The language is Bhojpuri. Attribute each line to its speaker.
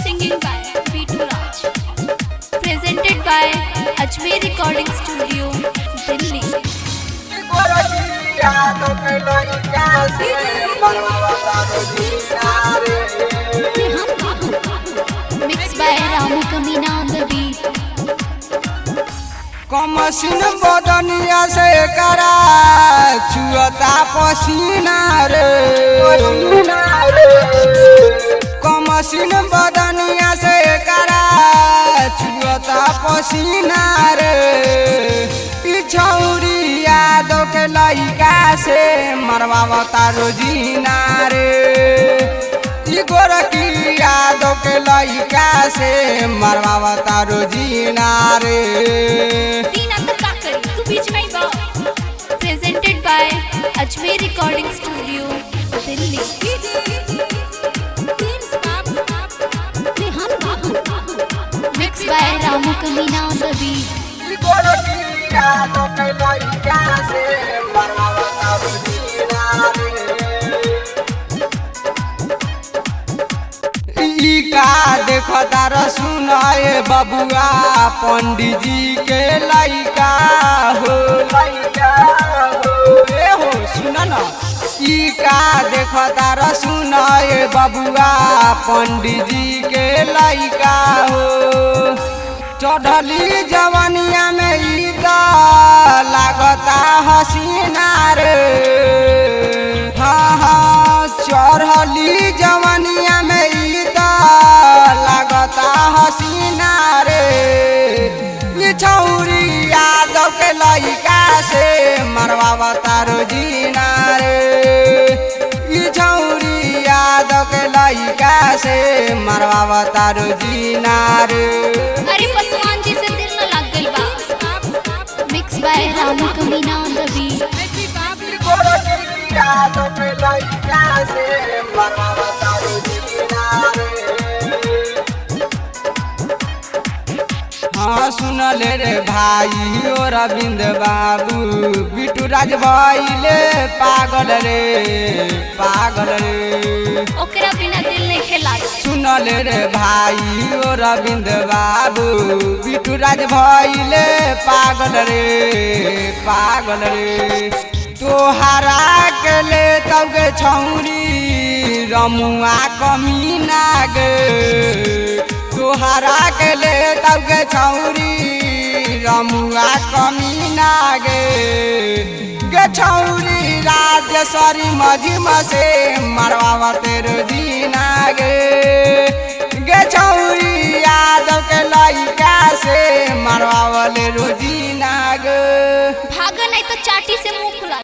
Speaker 1: Singing by Vitu Raj. Presented by Ajmer Recording Studio, Delhi. Mixed by Ramu Kamina on the beat.
Speaker 2: कमसिन बदनिया से करा छुअता पसीना रे कमसिन बदनिया से करा छुअता पसीना रे छौरी यादव के लइका से मरवावता रोजीना रे गोरकी यादव के लइका से मरवावता रोजीना रे
Speaker 1: Presented by Ajmer Recording Studio, Delhi. Mixed by Ramu Kamina on the beat. का देखो तार सुनाए बबुआ पंडित जी के लइका हो ए हो सुना ना ई का देखो तार सुनाए बबुआ पंडित जी के लइका हो चढ़ली जवानिया में ई तो लागता हसीना रे हाँ हाँ चढ़ली जवानिया में लगता हसीना रे छौरी यादव के लइका से मरवावता रोजीना रे छौरी यादव के लइका से मरवावता रोजीना रे अरे पसवान जी से दिल न लग गइल बा। Mixed by Ramu Kamina on the beat.
Speaker 2: Yadav के लइका से मरवावता रोजीना रे हाँ सुनले रे भाई ओ रविंद बाबू बिटू राज भइले पागल रे
Speaker 1: ओकरा बिना दिल नहीं खेला।
Speaker 2: सुनले रे भाई ओ रविंद बाबू बिटू राज भइले पागल रे तोहरा के ले तौगे छौरी रमुआ कमीना गे तोहरा के ले तौगे छौरी रमुआ कमीना गे छौरी राजेश्वरी मजिम से मरवावते रोजीना गे छौरी यादव के लइका से मरवावले रोजीना गे
Speaker 1: भागा नहीं तो चाटी से मुंह खुला।